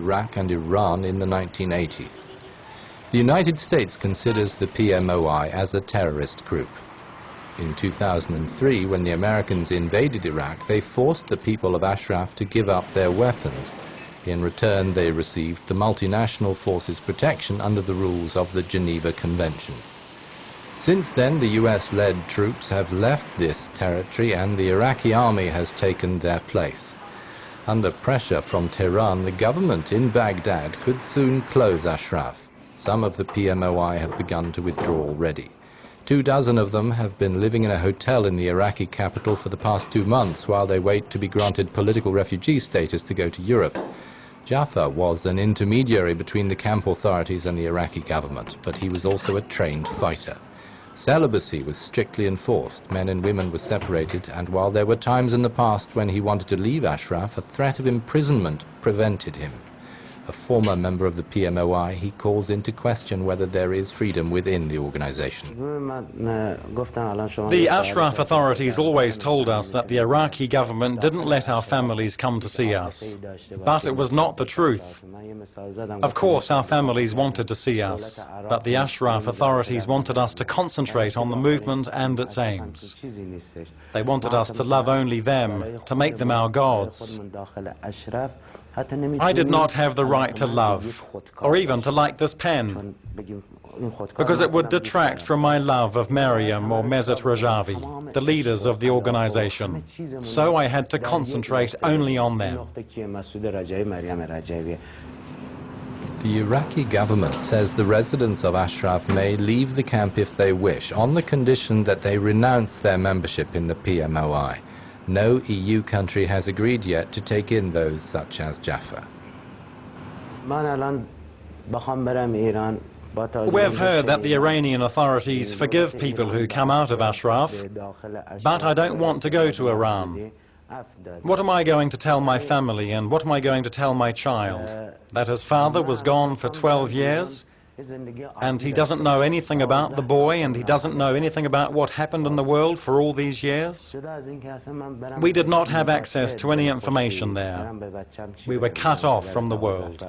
Iraq and Iran in the 1980s. The United States considers the PMOI as a terrorist group. In 2003, when the Americans invaded Iraq, they forced the people of Ashraf to give up their weapons. In return, they received the multinational forces protection under the rules of the Geneva Convention. Since then, the US-led troops have left this territory and the Iraqi army has taken their place. Under pressure from Tehran, the government in Baghdad could soon close Ashraf. Some of the PMOI have begun to withdraw already. 24 of them have been living in a hotel in the Iraqi capital for the past 2 months while they wait to be granted political refugee status to go to Europe. Jaffer was an intermediary between the camp authorities and the Iraqi government, but he was also a trained fighter. Celibacy was strictly enforced, men and women were separated, and while there were times in the past when he wanted to leave Ashraf, a threat of imprisonment prevented him. A former member of the PMOI, he calls into question whether there is freedom within the organization. The Ashraf authorities always told us that the Iraqi government didn't let our families come to see us. But it was not the truth. Of course, our families wanted to see us, but the Ashraf authorities wanted us to concentrate on the movement and its aims. They wanted us to love only them, to make them our gods. I did not have the right to love, or even to like this pen, because it would detract from my love of Maryam or Mesut Rajavi, the leaders of the organization. So I had to concentrate only on them. The Iraqi government says the residents of Ashraf may leave the camp if they wish, on the condition that they renounce their membership in the PMOI. No EU country has agreed yet to take in those such as Jaffer. We have heard that the Iranian authorities forgive people who come out of Ashraf, but I don't want to go to Iran. What am I going to tell my family and what am I going to tell my child? That his father was gone for 12 years? And he doesn't know anything about the boy, and he doesn't know anything about what happened in the world for all these years? We did not have access to any information there. We were cut off from the world.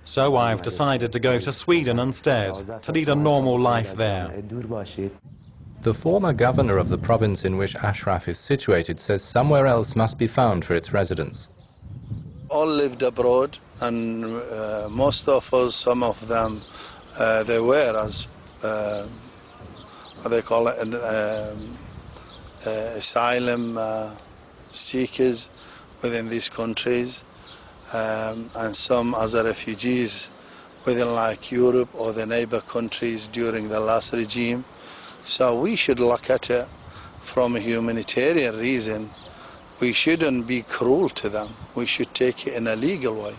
So I've decided to go to Sweden instead, to lead a normal life there. The former governor of the province in which Ashraf is situated says somewhere else must be found for its residents. All lived abroad, and most of us, some of them, they were as what they call it, asylum seekers within these countries, and some as refugees within like Europe or the neighbor countries during the last regime. So we should look at it from a humanitarian reason. We shouldn't be cruel to them. We should take it in a legal way.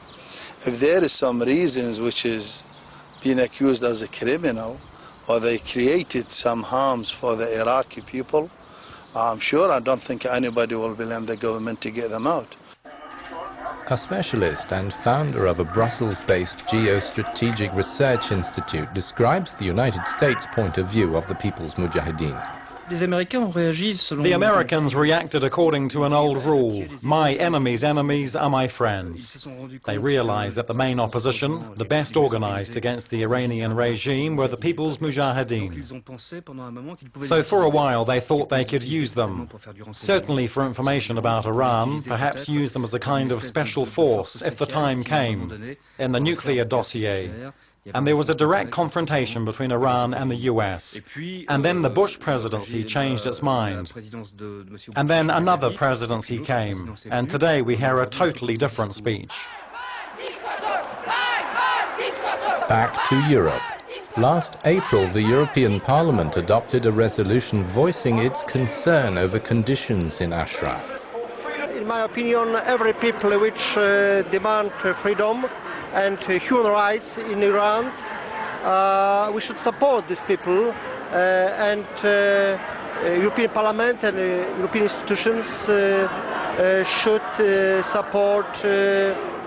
If there is some reasons which is being accused as a criminal, or they created some harms for the Iraqi people, I don't think anybody will blame the government to get them out. A specialist and founder of a Brussels-based geostrategic research institute describes the United States' point of view of the People's Mujahedin. The Americans reacted according to an old rule: my enemy's enemies are my friends. They realized that the main opposition, the best organized against the Iranian regime, were the People's Mujahedin. So for a while they thought they could use them, certainly for information about Iran, perhaps use them as a kind of special force if the time came, in the nuclear dossier. And there was a direct confrontation between Iran and the US. And then the Bush presidency changed its mind. And then another presidency came. And today we hear a totally different speech. Back to Europe. Last April, the European Parliament adopted a resolution voicing its concern over conditions in Ashraf. In my opinion, every people which demand freedom and human rights in Iran, we should support these people, and European Parliament and European institutions should support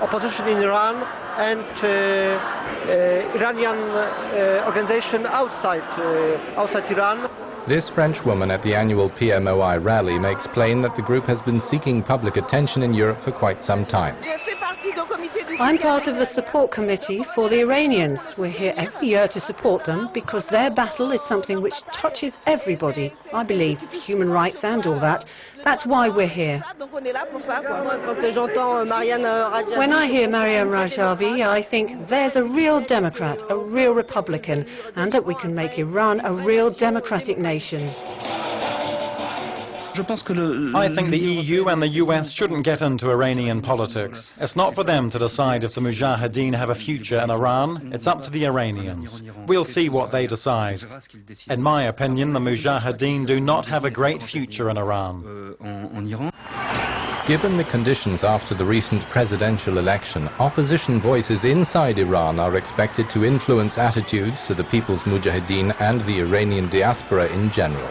opposition in Iran and Iranian organization outside Iran. This French woman at the annual PMOI rally makes plain that the group has been seeking public attention in Europe for quite some time. I'm part of the support committee for the Iranians. We're here every year to support them because their battle is something which touches everybody. I believe human rights and all that. That's why we're here. When I hear Maryam Rajavi, I think there's a real Democrat, a real Republican, and that we can make Iran a real democratic nation. I think the EU and the US shouldn't get into Iranian politics. It's not for them to decide if the Mujahedin have a future in Iran. It's up to the Iranians. We'll see what they decide. In my opinion, the Mujahedin do not have a great future in Iran. Given the conditions after the recent presidential election, opposition voices inside Iran are expected to influence attitudes to the People's Mujahedin and the Iranian diaspora in general.